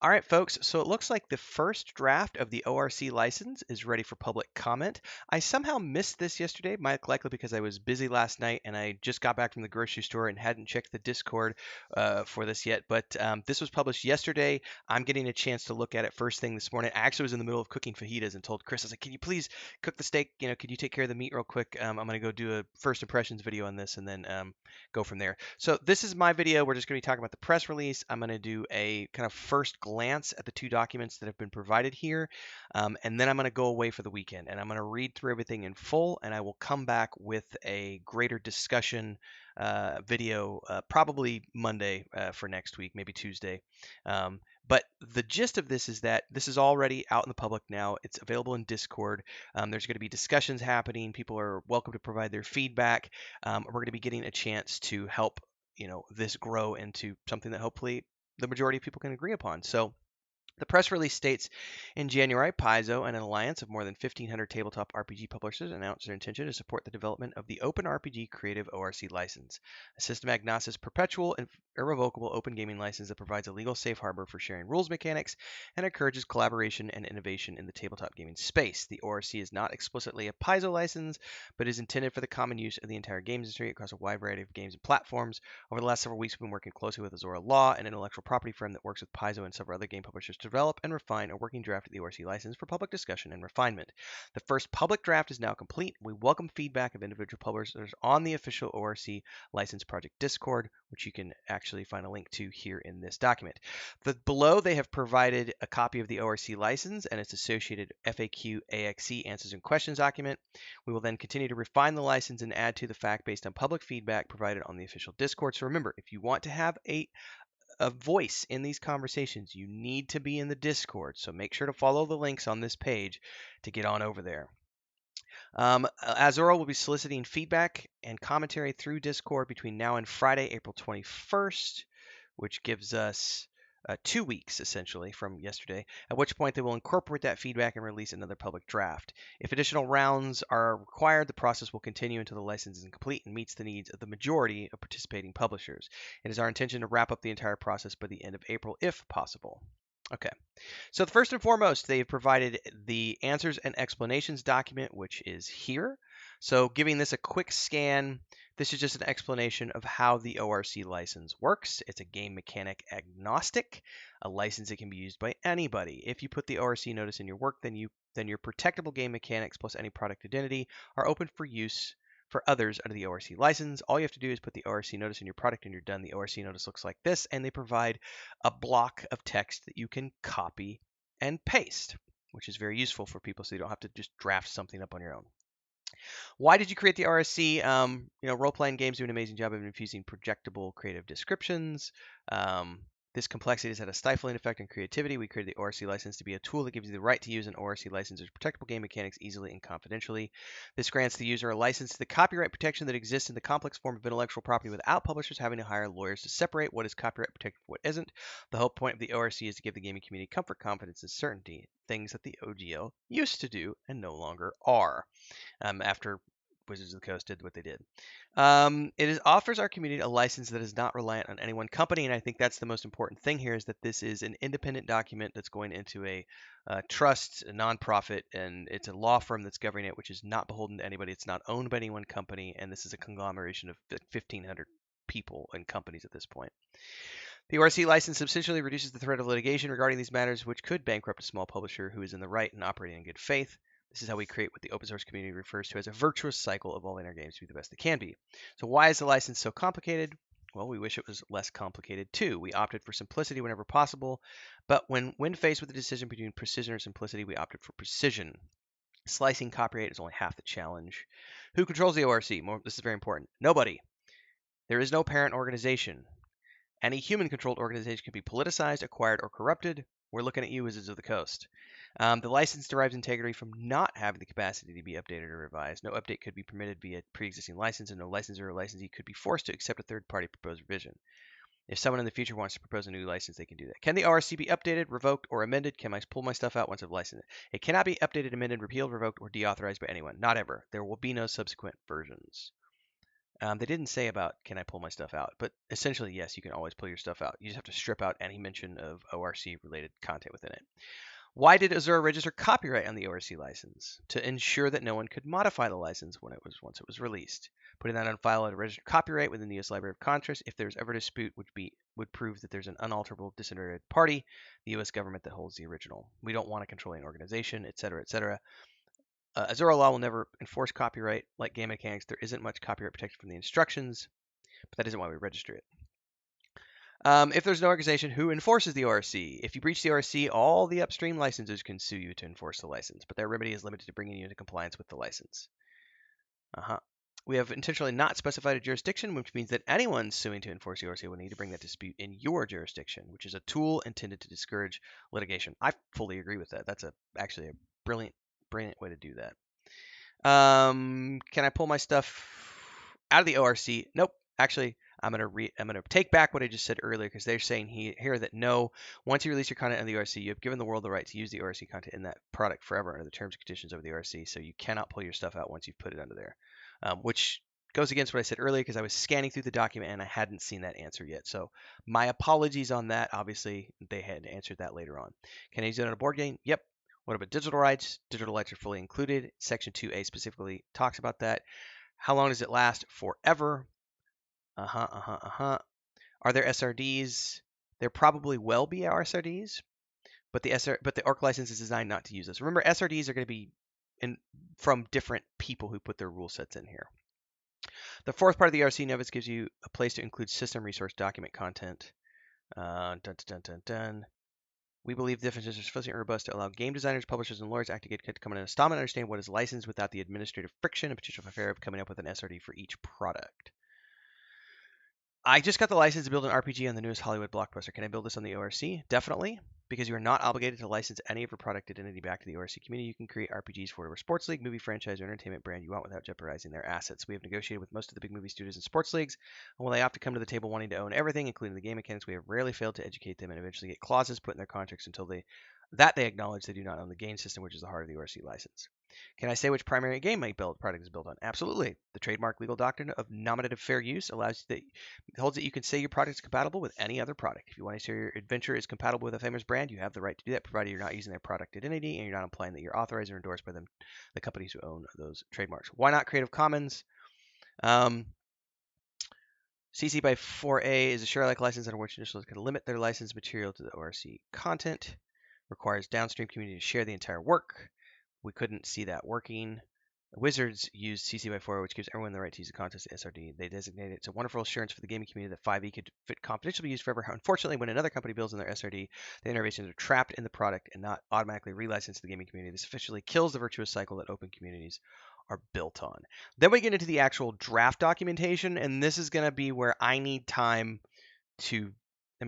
All right, folks, so it looks like the first draft of the ORC license is ready for public comment. I somehow missed this yesterday, likely because I was busy last night and I just got back from the grocery store and hadn't checked the Discord for this yet. But this was published yesterday. I'm getting a chance to look at it first thing this morning. I actually was in the middle of cooking fajitas and told Chris, I was like, can you please cook the steak? Could you take care of the meat real quick? I'm going to go do a first impressions video on this and then go from there. So this is my video. We're just going to be talking about the press release. I'm going to do a kind of first glance at the two documents that have been provided here. And then I'm going to go away for the weekend and I'm going to read through everything in full and I will come back with a greater discussion video probably Monday for next week, maybe Tuesday. But the gist of this is that this is already out in the public now. It's available in Discord. There's going to be discussions happening. People are welcome to provide their feedback. We're going to be getting a chance to help this grow into something that hopefully the majority of people can agree upon. So the press release states, in January, Paizo and an alliance of more than 1,500 tabletop RPG publishers announced their intention to support the development of the Open RPG Creative ORC license, a system-agnostic, perpetual, and irrevocable open gaming license that provides a legal safe harbor for sharing rules mechanics and encourages collaboration and innovation in the tabletop gaming space. The ORC is not explicitly a Paizo license, but is intended for the common use of the entire games industry across a wide variety of games and platforms. Over the last several weeks, we've been working closely with Azora Law, an intellectual property firm that works with Paizo and several other game publishers to develop and refine a working draft of the ORC license for public discussion and refinement. The first public draft is now complete. We welcome feedback of individual publishers on the official ORC license project Discord, which you can actually find a link to here in this document. Below, they have provided a copy of the ORC license and its associated FAQ AXE answers and questions document. We will then continue to refine the license and add to the fact based on public feedback provided on the official Discord. So remember, if you want to have a voice in these conversations, you need to be in the Discord. So make sure to follow the links on this page to get on over there. Azora will be soliciting feedback and commentary through Discord between now and Friday, April 21st, which gives us 2 weeks essentially from yesterday, at which point they will incorporate that feedback and release another public draft. If additional rounds are required, the process will continue until the license is complete and meets the needs of the majority of participating publishers. It is our intention to wrap up the entire process by the end of April if possible. Okay, so first and foremost, they've provided the answers and explanations document, which is here. So giving this a quick scan, this is just an explanation of how the ORC license works. It's a game mechanic agnostic, a license that can be used by anybody. If you put the ORC notice in your work, then your protectable game mechanics plus any product identity are open for use for others under the ORC license. All you have to do is put the ORC notice in your product and you're done. The ORC notice looks like this, and they provide a block of text that you can copy and paste, which is very useful for people so you don't have to just draft something up on your own. Why did you create the RSC? Role-playing games do an amazing job of infusing projectable creative descriptions. This complexity has had a stifling effect on creativity. We created the ORC license to be a tool that gives you the right to use an ORC license's protectable game mechanics easily and confidentially. This grants the user a license to the copyright protection that exists in the complex form of intellectual property without publishers having to hire lawyers to separate what is copyright protected from what isn't. The whole point of the ORC is to give the gaming community comfort, confidence, and certainty, things that the OGL used to do and no longer are. After Wizards of the Coast did what they did. Offers our community a license that is not reliant on any one company, and I think that's the most important thing here is that this is an independent document that's going into a trust, a nonprofit, and it's a law firm that's governing it, which is not beholden to anybody. It's not owned by any one company, and this is a conglomeration of 1,500 people and companies at this point. The ORC license substantially reduces the threat of litigation regarding these matters, which could bankrupt a small publisher who is in the right and operating in good faith. This is how we create what the open source community refers to as a virtuous cycle, evolving our games to be the best they can be. So why is the license so complicated? Well, we wish it was less complicated too. We opted for simplicity whenever possible, but when faced with the decision between precision or simplicity, we opted for precision. Slicing copyright is only half the challenge. Who controls the ORC? This is very important. Nobody. There is no parent organization. Any human-controlled organization can be politicized, acquired, or corrupted. We're looking at you, Wizards of the Coast. The license derives integrity from not having the capacity to be updated or revised. No update could be permitted via pre-existing license, and no licensor or licensee could be forced to accept a third-party proposed revision. If someone in the future wants to propose a new license, they can do that. Can the ORC be updated, revoked, or amended? Can I pull my stuff out once I've licensed it? It cannot be updated, amended, repealed, revoked, or deauthorized by anyone. Not ever. There will be no subsequent versions. They didn't say about can I pull my stuff out, but essentially, yes, you can always pull your stuff out. You just have to strip out any mention of ORC related content within it. Why did Azure register copyright on the ORC license? To ensure that no one could modify the license once it was released. Putting that on file at a registered copyright within the U.S. Library of Congress, if there's ever a dispute, would prove that there's an unalterable disinterested party, the U.S. government, that holds the original. We don't want a controlling organization, etc., etc. Azure law will never enforce copyright. Like game mechanics, there isn't much copyright protection from the instructions, but that isn't why we register it. If there's no organization, who enforces the ORC? If you breach the ORC, all the upstream licensors can sue you to enforce the license, but their remedy is limited to bringing you into compliance with the license. We have intentionally not specified a jurisdiction, which means that anyone suing to enforce the ORC will need to bring that dispute in your jurisdiction, which is a tool intended to discourage litigation. I fully agree with that. That's actually a brilliant way to do that. Can I pull my stuff out of the ORC? Nope. Actually, I'm gonna take back what I just said earlier, because they're saying here that no, once you release your content on the ORC, you have given the world the right to use the ORC content in that product forever under the terms and conditions of the ORC. So you cannot pull your stuff out once you've put it under there, which goes against what I said earlier, because I was scanning through the document and I hadn't seen that answer yet. So my apologies on that. Obviously, they had answered that later on. Can I use it on a board game? Yep. What about digital rights? Digital rights are fully included. Section 2A specifically talks about that. How long does it last? Forever. Are there SRDs? There probably will be SRDs, but the ORC license is designed not to use this. Remember, SRDs are going to be from different people who put their rule sets in here. The fourth part of the ORC notice gives you a place to include system resource document content. We believe the definitions are sufficiently robust to allow game designers, publishers, and lawyers acting to come in and understand and understand what is licensed without the administrative friction and potential affair of coming up with an SRD for each product. I just got the license to build an RPG on the newest Hollywood blockbuster. Can I build this on the ORC? Definitely, because you are not obligated to license any of your product identity back to the ORC community. You can create RPGs for whatever sports league, movie franchise, or entertainment brand you want without jeopardizing their assets. We have negotiated with most of the big movie studios and sports leagues, and while they opt to come to the table wanting to own everything, including the game mechanics, we have rarely failed to educate them and eventually get clauses put in their contracts until they acknowledge they do not own the game system, which is the heart of the ORC license. Can I say which primary game my product is built on? Absolutely. The trademark legal doctrine of nominative fair use holds that you can say your product is compatible with any other product. If you want to say your adventure is compatible with a famous brand, you have the right to do that, provided you're not using their product identity and you're not implying that you're authorized or endorsed by them, the companies who own those trademarks. Why not Creative Commons? CC by 4A is a share-alike license under which initials can limit their licensed material to the ORC content. Requires downstream community to share the entire work. We couldn't see that working. Wizards use CC by 4, which gives everyone the right to use the contents of SRD. They designate it. It's a wonderful assurance for the gaming community that 5e could fit confidentially be used forever. Unfortunately, when another company builds in their SRD, the innovations are trapped in the product and not automatically relicensed to the gaming community. This officially kills the virtuous cycle that open communities are built on. Then we get into the actual draft documentation, and this is going to be where I need time to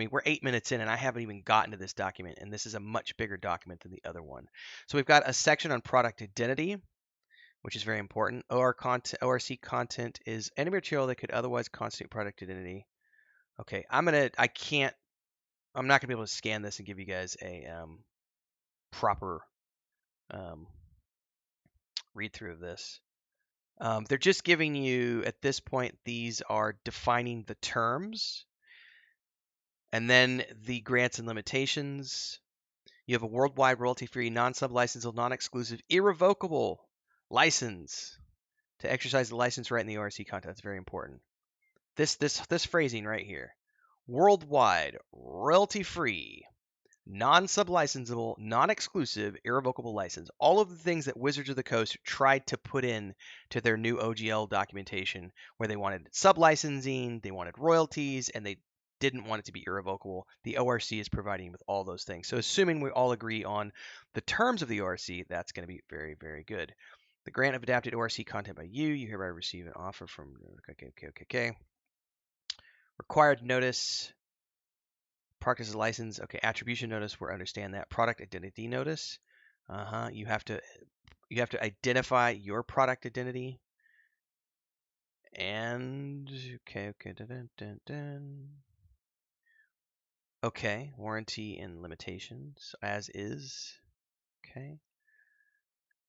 we're 8 minutes in and I haven't even gotten to this document, and this is a much bigger document than the other one. So we've got a section on product identity, which is very important. ORC content is any material that could otherwise constitute product identity. Okay, I'm not gonna be able to scan this and give you guys a proper read through of this. They're just giving you, at this point, these are defining the terms. And then the grants and limitations. You have a worldwide royalty-free, non-sub-licensable, non-exclusive, irrevocable license to exercise the license right in the ORC content. That's very important. This phrasing right here: worldwide, royalty-free, non-sub-licensable, non-exclusive, irrevocable license. All of the things that Wizards of the Coast tried to put in to their new OGL documentation, where they wanted sub-licensing, they wanted royalties, and they didn't want it to be irrevocable. The ORC is providing with all those things. So assuming we all agree on the terms of the ORC, that's going to be very, very good. The grant of adapted ORC content by you hereby receive an offer from okay. Required notice. Product as a license. Okay, attribution notice. We understand that. Product identity notice. You have to identify your product identity. And okay. Okay, warranty and limitations as is. Okay.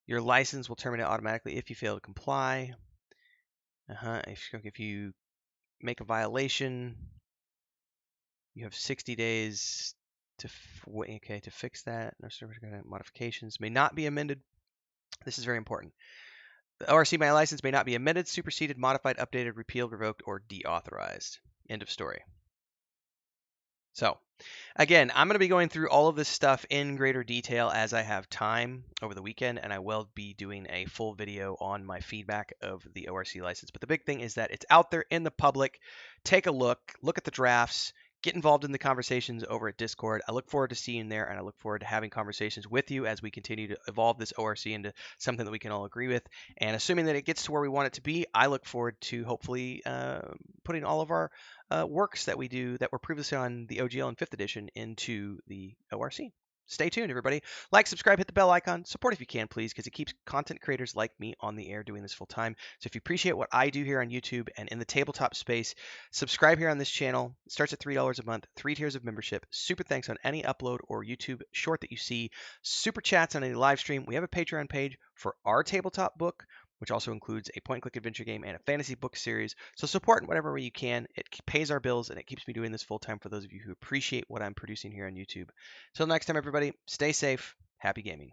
Your license will terminate automatically if you fail to comply. If you make a violation, you have 60 days to to fix that. No server modifications may not be amended. This is very important. The ORC my license may not be amended, superseded, modified, updated, repealed, revoked, or deauthorized. End of story. So, again, I'm going to be going through all of this stuff in greater detail as I have time over the weekend, and I will be doing a full video on my feedback of the ORC license. But the big thing is that it's out there in the public. Take a look at the drafts, get involved in the conversations over at Discord. I look forward to seeing you there, and I look forward to having conversations with you as we continue to evolve this ORC into something that we can all agree with. And assuming that it gets to where we want it to be, I look forward to hopefully putting all of our works that we do that were previously on the OGL and 5th edition into the ORC. Stay tuned, everybody. Like, subscribe, hit the bell icon. Support if you can, please, because it keeps content creators like me on the air doing this full time. So if you appreciate what I do here on YouTube and in the tabletop space, subscribe here on this channel. It starts at $3 a month, 3 tiers of membership. Super thanks on any upload or YouTube short that you see. Super chats on any live stream. We have a Patreon page for our tabletop book, which also includes a point-and-click adventure game and a fantasy book series. So support in whatever way you can. It pays our bills, and it keeps me doing this full-time for those of you who appreciate what I'm producing here on YouTube. Till next time, everybody, stay safe. Happy gaming.